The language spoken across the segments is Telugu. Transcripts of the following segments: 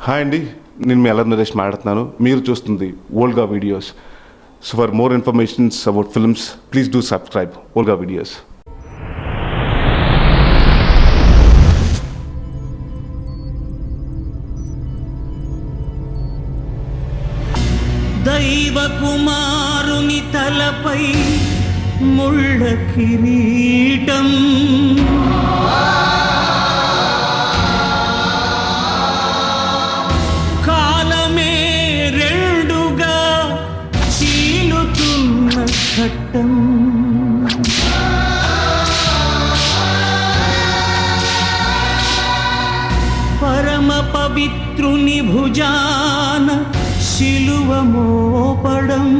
హాయ్ అండి, నేను మీ అల్లరి నరేష్ మాట్లాడుతున్నాను. మీరు చూస్తుంది Olga videos. So for more informations about films please do subscribe Olga videos. దైవ కుమారుని తలపై ముళ్ళ కిరీటం, కాలమే రెండుగా చీలుతున్న ఘట్టం, పరమ పవిత్రుని భుజాన శిలువ మోపడం,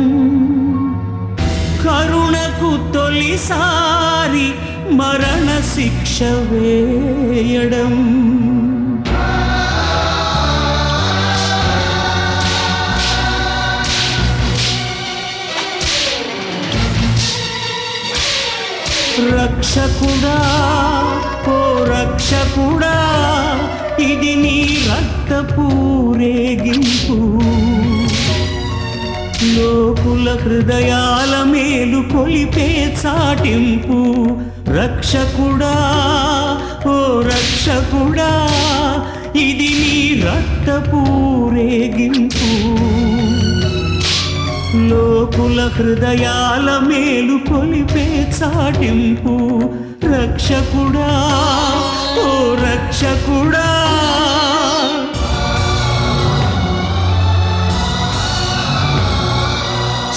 కరుణకు తొలిసారి మరణ శిక్ష వేయడం, రక్షకుడా ఓ రక్షకుడా, ఇది నీ రక్తపూరేగింపు, లోకుల హృదయాల మేలు కొలిపే చాటింపు. రక్షకుడా ఓ రక్షకుడా, ఇది నీ రక్తపూరేగింపు, లోకుల హృదయాల మేలు కొలిపే చాటింపు. రక్షకుడా ఓ రక్షకుడా,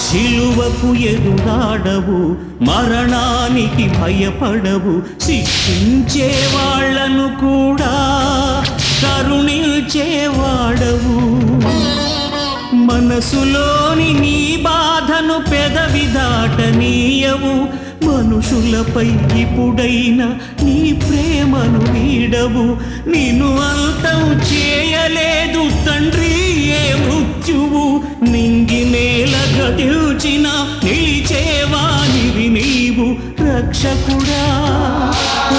శిలువకు ఎదురాడవు, మరణానికి భయపడవు, శిక్షించే వాళ్లను కూడా కరుణించేవాడవు. మనసులోని నీ బాధను పెదవి దాటనీయవు, మనుషులపై ఇప్పుడైనా నీ ప్రేమను వీడవు. నిన్ను అంతం చేయలేదు తండ్రి ఏ మృత్యువు, నింగి నేల గతిల్చిన నిలిచేవానివి నీవు. రక్షకుడా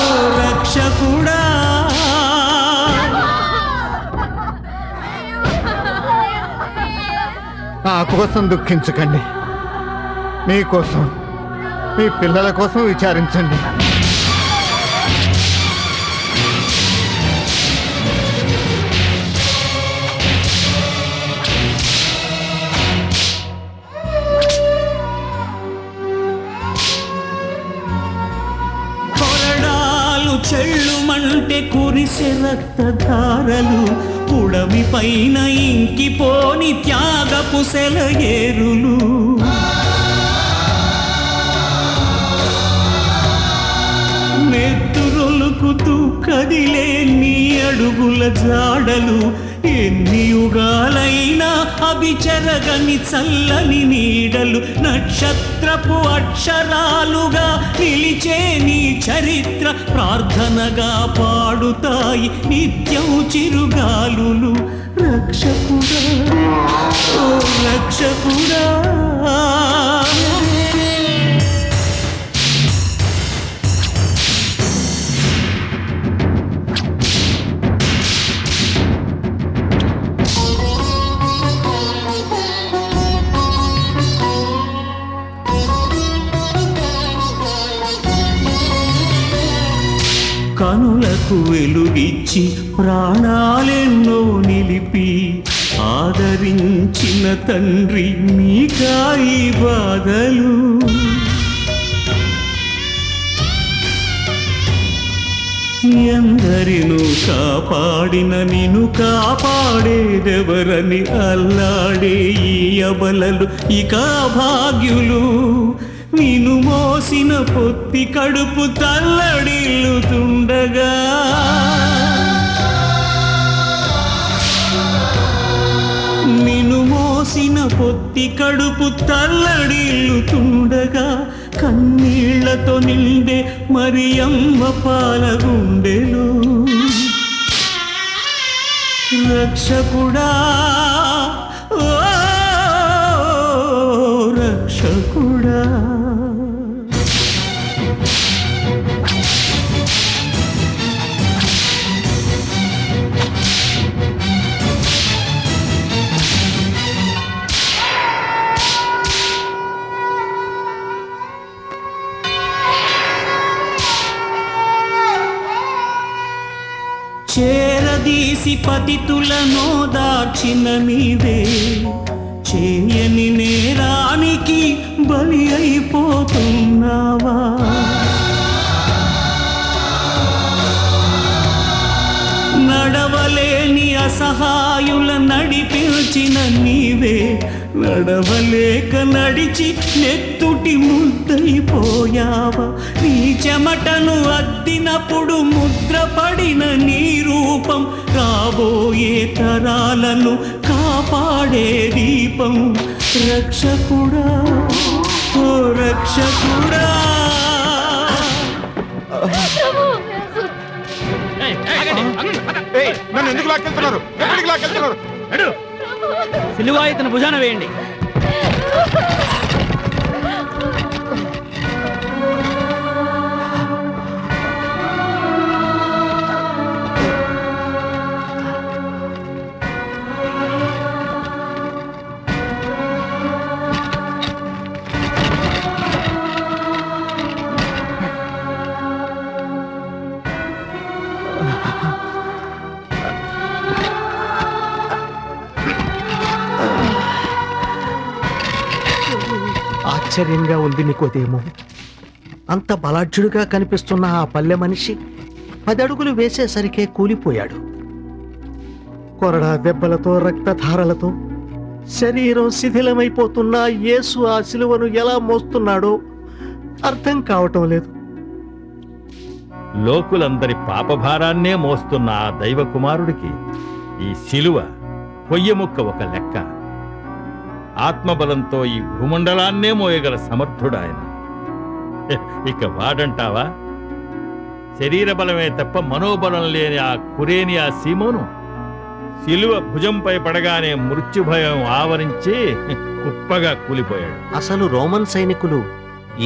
ఓ రక్షకుడా, నా కోసం దుఃఖించకండి, మీకోసం మీ పిల్లల కోసం విచారించండి. కొరడాలు చెళ్ళుమంటే కురిసే రక్తధారలు, పుడమి పైన ఇంకిపోని త్యాగపు సెలయేరులు. నెత్తురొలుకుతూ కదిలే నీ అడుగుల జాడలు, ఎన్ని యుగాలైనా అభిచెరగని చల్లని నీడలు. నక్షత్రపు అక్షరాలుగా నిలిచే నీ చరిత్ర, ప్రార్థనగా పాడుతాయి నిత్యం చిరుగాలులు. రక్షకుడా ఓ రక్షకుడా, కనులకు వెలుగిచ్చి ప్రాణాలెన్నో నిలిపి ఆదరించిన తండ్రి మీకాయి బాధలు. ఎందరినూ కాపాడిన నిన్ను కాపాడేదెవరని అల్లాడే ఈ అబలలు ఇక భాగ్యులు. నిన్ను మోసిన పొత్తి కడుపు తల్లడిల్లుతుండగా, నిన్ను మోసిన పొత్తి కడుపు తల్లడిల్లుతుండగా, కన్నీళ్లతో నిండే మరియమ్మ పాలగుండెలు. రక్షకుడా ఓ రక్షకుడా, చేరదీసి పతితులను దార్చిన నీవే, చేయని నేరానికి బలి అయిపోతున్నావా? నడవలేని అసహాయుల నడిపించిన నీవే, నడవలేక నడిచి నెత్తుటి ముద్దయిపోయావా? నీ చెమటను అద్దినప్పుడు ముద్రపడిన నీ రూపం రాబోయే తరాలను కాపాడే దీపం. రక్షకుడా, ఓ రక్షకుడా. నన్ను ఎందుకు లాక్కెళ్తున్నారు? ఎక్కడికి లాక్కెళ్తున్నారు? సిలువ ఇతను భుజాన వేయండి. ఆశ్చర్యంగా ఉంది నికోదేమో. అంత బలాఢ్యుడిగా కనిపిస్తున్న ఆ పల్లె మనిషి 10 అడుగులు వేసేసరికే కూలిపోయాడు. కొరడా దెబ్బలతో రక్తధారలతో శరీరం శిథిలమైపోతున్న యేసు ఆ శిలువను ఎలా మోస్తున్నాడో అర్థం కావటం లేదు. లోకులందరి పాపభారాన్నే మోస్తున్న ఆ దైవ కుమారుడికి ఈ శిలువ పొయ్యముక్క ఒక లెక్క. ఆత్మబలంతో ఈ భూమండలాన్నే మోయగల సమర్థుడాయన. ఇక వాడంటావా? శరీర బలమే తప్ప మనోబలం లేని ఆ కురేని ఆ సీమోను శిలువ భుజంపై పడగానే మృత్యుభయం ఆవరించి కుప్పగా కూలిపోయాడు. అసలు రోమన్ సైనికులు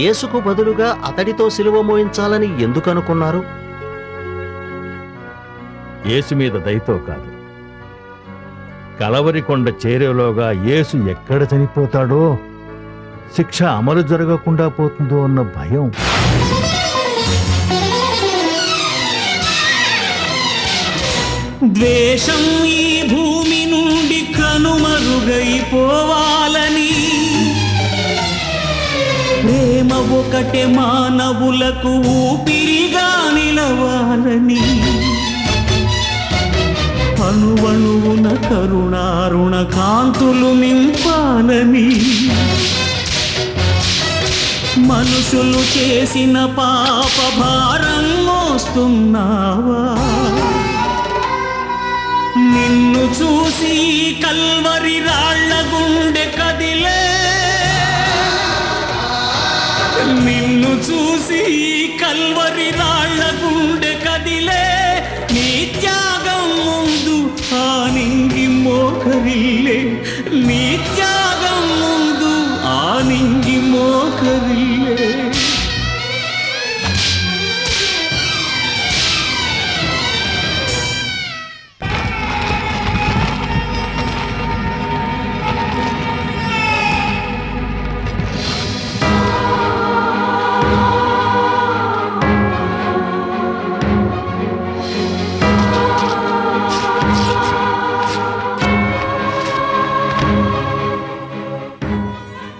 యేసుకు బదులుగా అతడితో శిలువ మోయించాలని ఎందుకు అనుకున్నారు? యేసు మీద దయతో కాదు, కలవరికొండ చేరేలోగా యేసు ఎక్కడ చనిపోతాడో, శిక్ష అమలు జరగకుండా పోతుందో అన్న భయం. ద్వేషం ఈ భూమి నుండి కనుమరుగైపోవాలని, ప్రేమ ఒకటే మానవులకు ఊపిరిగా నిలవాలని, అణువణువున కరుణారుణ కాంతులు నింపాలని, మనుషులు చేసిన పాప భారం మోస్తున్నావా? నిన్ను చూసి కల్వరి రాళ్ల గుండె కదిలే, నిన్ను చూసి కల్వరి రాళ్ల గుండె కదిలే. నీ త్యాగం ముందు ఆనింగి మోకరిల్లే, నీ త్యాగం ముందు ఆనింగి మోకరిల్లే.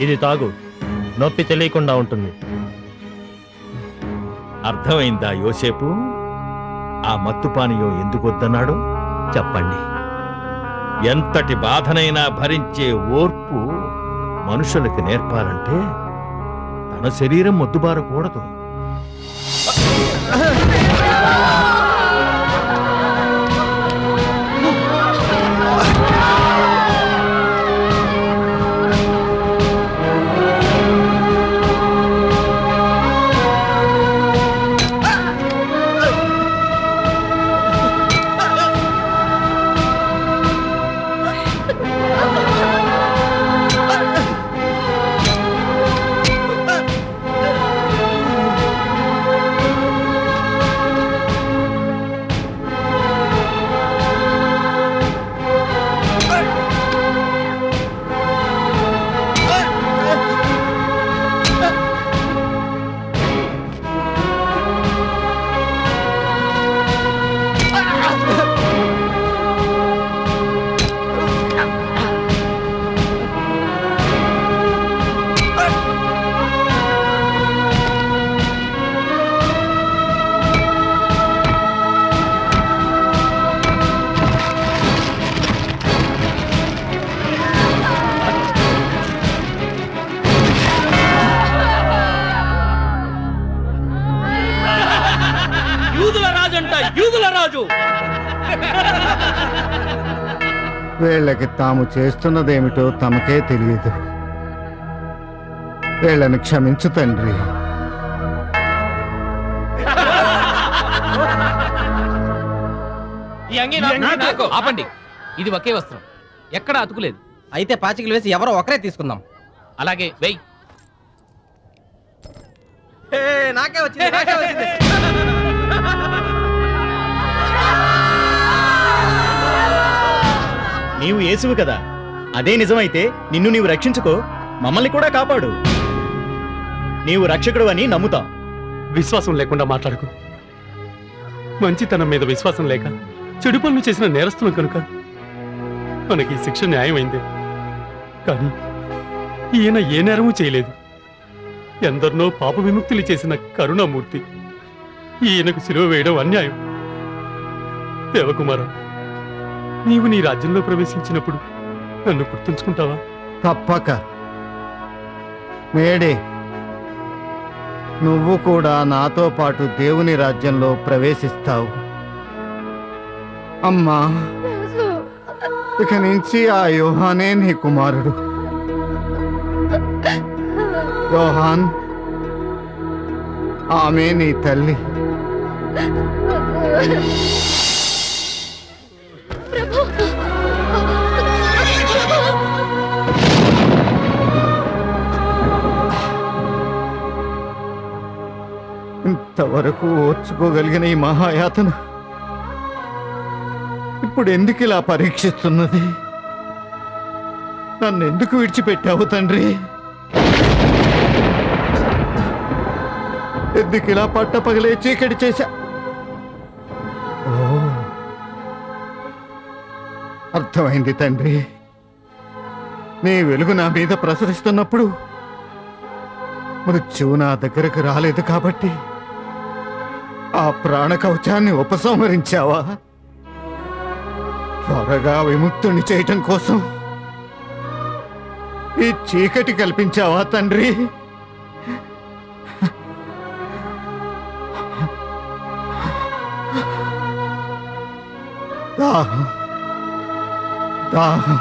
ఇది తాగు, నొప్పి తెలియకుండా ఉంటుంది. అర్థమైందా యోసేపు? ఆ మత్తుపానీయం ఎందుకు వద్దన్నాడు చెప్పండి. ఎంతటి బాధనైనా భరించే ఓర్పు మనుషులకి నేర్పాలంటే తన శరీరం మొద్దుబారకూడదు. రాజంట యూదుల రాజు. వీళ్ళకి తాము చేస్తున్నదేమిటో తమకే తెలియదు. వీళ్ళని క్షమించు తండ్రి. ఈ అంగీ నాకు. ఆపండి, ఇది ఒకే వస్త్రం, ఎక్కడ అతుకులేదు. అయితే పాచికలు వేసి ఎవరో ఒకరే తీసుకుందాం. అలాగే వెయ్. నాకే వచ్చింది, నాకే వచ్చింది. నీవు యేసువు కదా, అదే నిజమైతే నిన్ను నీవు రక్షించుకో, మమ్మల్ని కూడా కాపాడు. నీవు రక్షకుడు అని నమ్ముతాం. విశ్వాసం లేకుండా మాట్లాడకు. మంచితనం మీద విశ్వాసం లేక చెడు పనులు చేసిన నేరస్తులం కనుక మనకి శిక్ష న్యాయమైంది. కానీ ఈయన ఏ నేరమూ చేయలేదు. ఎందరినో పాప విముక్తులు చేసిన కరుణామూర్తి. ఈయనకు సిలువ వేయడం అన్యాయం. దేవకుమార, నీవు నీ రాజ్యంలో ప్రవేశించినప్పుడు నన్ను గుర్తుంచుకుంటావా? తప్పక. మేడే, నువ్వు కూడా నాతో పాటు దేవుని రాజ్యంలో ప్రవేశిస్తావు. అమ్మా, ఇక నుంచి ఆ యోహానే నీ కుమారుడు. యోహాన్, ఆమె నీ తల్లి. ఇంతవరకు ఓర్చుకోగలిగిన ఈ మహాయాతన ఇప్పుడు ఎందుకు ఇలా పరీక్షిస్తున్నది? నన్ను ఎందుకు విడిచిపెట్టావు తండ్రి? ఎందుకు ఇలా పట్టపగలే చీకటి చేశా? ఓ, అర్థమైంది తండ్రి. నీ వెలుగు నా మీద ప్రసరిస్తున్నప్పుడు మృత్యువు నా దగ్గరకు రాలేదు కాబట్టి ఆ ప్రాణ కవచాన్ని ఉపసంహరించావా? త్వరగా విముక్తుని చేయటం కోసం ఈ చీకటి కల్పించావా తండ్రి? దాహం దాహం.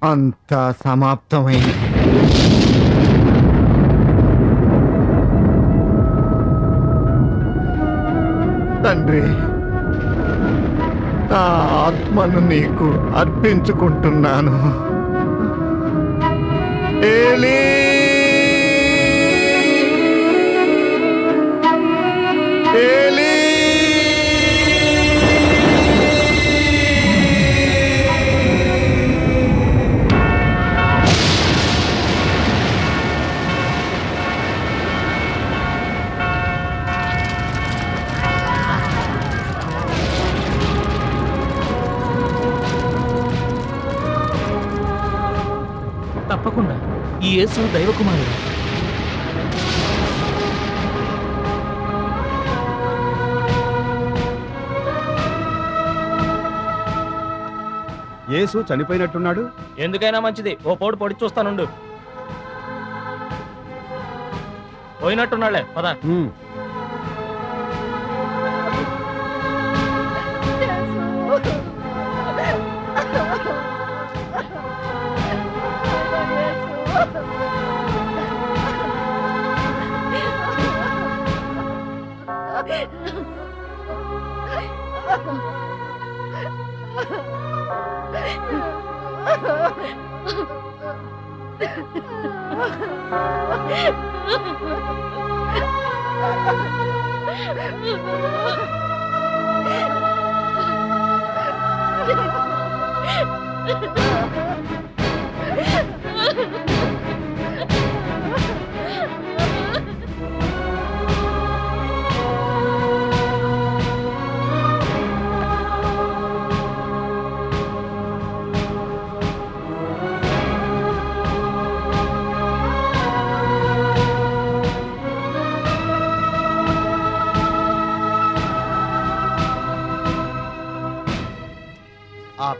అంతా సమాప్తమైంది. తండ్రి, నా ఆత్మను నీకు అర్పించుకుంటున్నాను. ఏలీ ఏలీ తప్పకుండా ఈ యేసు దైవకుమారుడు. యేసు చనిపోయినట్టున్నాడు. ఎందుకైనా మంచిది, ఓ పోడు పొడి చూస్తానుండు. పోయినట్టున్నాళ్లే, పద.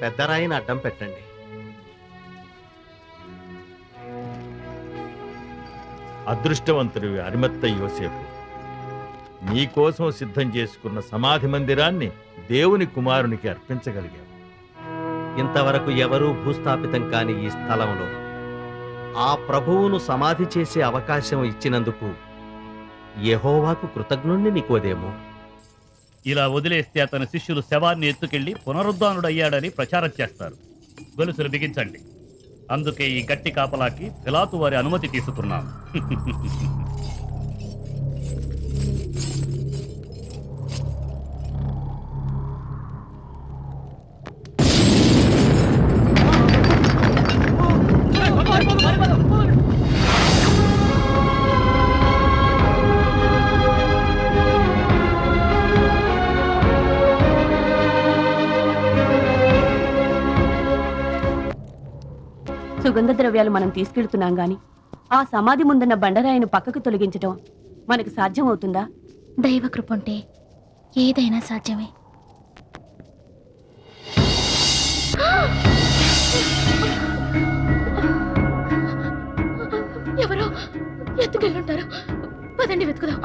పెద్ద రాయిని అడ్డం పెట్టండి. అదృష్టవంతుడివి అరిమత్త యోసేపు. నీకోసం సిద్ధం చేసుకున్న సమాధి మందిరాన్ని దేవుని కుమారునికి అర్పించగలిగావు. ఇంతవరకు ఎవరూ భూస్థాపితం కాని ఈ స్థలంలో ఆ ప్రభువును సమాధి చేసే అవకాశం ఇచ్చినందుకు యెహోవాకు కృతజ్ఞుణ్ణి నికోదేము. ఇలా వదిలేస్తే అతని శిష్యులు శవాన్ని ఎత్తుకెళ్లి పునరుద్ధానుడయ్యాడని ప్రచారం చేస్తారు. గొలుసులు బిగించండి. అందుకే ఈ గట్టి కాపలాకి పిలాతు వారి అనుమతి తీసుకున్నాను. సుగంధ ద్రవ్యాలు మనం తీసుకెళ్తున్నాం గాని ఆ సమాధి ముందున్న బండరాయిని పక్కకు తొలగించటం మనకు సాధ్యమవుతుందా? దైవ కృపంటే ఏదైనా సాధ్యమే. ఎవరో ఎత్తుకెళ్ళుంటారు. పదండి వెతుకుదాం.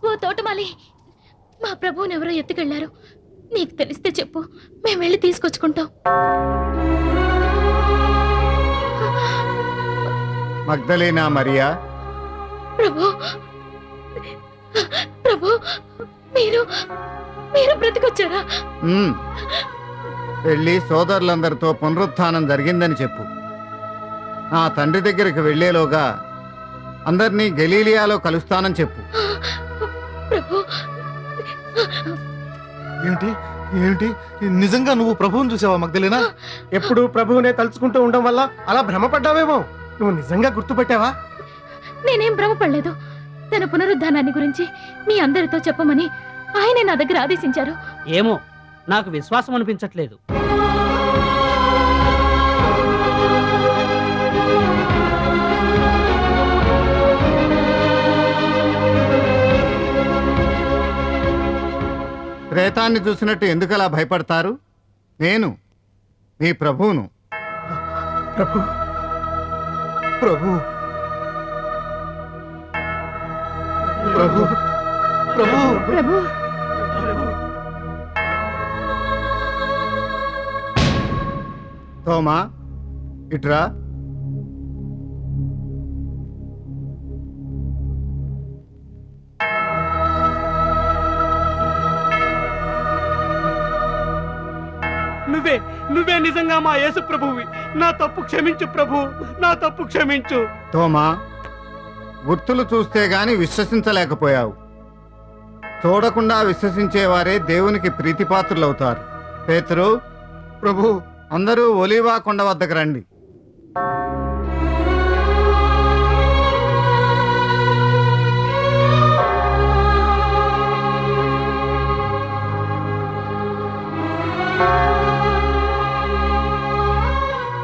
ఓ తోటమాలి, మా ప్రభువుని ఎవరో ఎత్తుకెళ్లారు. నీకు తెలిస్తే చెప్పు, మేము వెళ్ళి తీసుకొచ్చుకుంటాం. మగ్దలేనా మరియా? ప్రభు, ప్రభు, మీరు మీరు బ్రతికొచ్చారా? వెళ్ళి సోదరులందరితో పునరుత్థానం జరిగిందని చెప్పు. నా తండ్రి దగ్గరికి వెళ్లేలోగా అందరినీ గలీలియాలో కలుస్తానని చెప్పు. ప్రభు, ఏమిటి ఏమిటి నిజంగా నువ్వు ప్రభువుని చూసావా మగ్దలేనా? ఎప్పుడు ప్రభువునే తలుచుకుంటూ ఉండడం వల్ల అలా భ్రమపడ్డావేమో. నువ్వు నిజంగా గుర్తుపెట్టావా? నేనేం భ్రమపడలేదు. తన పునరుద్ధానాన్ని గురించి మీ అందరితో చెప్పమని ఆయనే నా దగ్గర ఆదేశించారు. ఏమో, నాకు విశ్వాసం అనిపించట్లేదు. ప్రేతాన్ని చూసినట్టు ఎందుకలా భయపడతారు? నేను మీ ప్రభువును. ప్రభు ప్రభు ప్రభు ప్రభు ప్రభు, తోమా, ఇట్రా. నువ్వే నిజంగా మా యేసు ప్రభువి. నా తప్పు క్షమించు ప్రభు, నా తప్పు క్షమించు. తోమా, గుర్తులు చూస్తే గాని విశ్వసించలేకపోయావు. చూడకుండా విశ్వసించేవారే దేవునికి ప్రీతిపాత్రులవుతారు. పేతురు, ప్రభు అందరూ ఒలీవా కొండ వద్దకు రండి.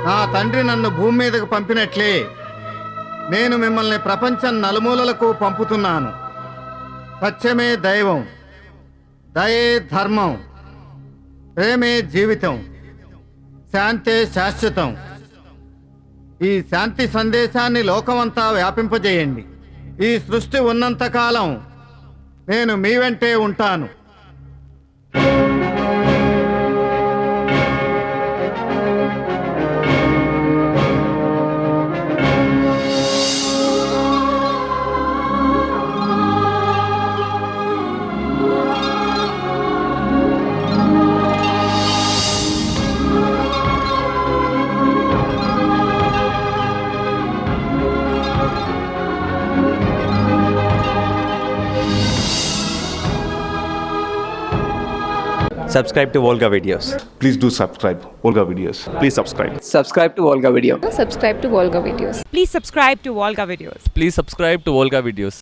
నా తండ్రి నన్ను భూమి మీదకు పంపినట్లే నేను మిమ్మల్ని ప్రపంచం నలుమూలలకు పంపుతున్నాను. సత్యమే దైవం, దయే ధర్మం, ప్రేమే జీవితం, శాంతే శాశ్వతం. ఈ శాంతి సందేశాన్ని లోకమంతా వ్యాపింపజేయండి. ఈ సృష్టి ఉన్నంతకాలం నేను మీ వెంటే ఉంటాను. Subscribe to Volga Videos. Please do subscribe Olga Videos. Please subscribe. Subscribe to Volga Video. Subscribe to Volga Videos. Please subscribe to వాల్గా videos. Please subscribe to Volga Videos.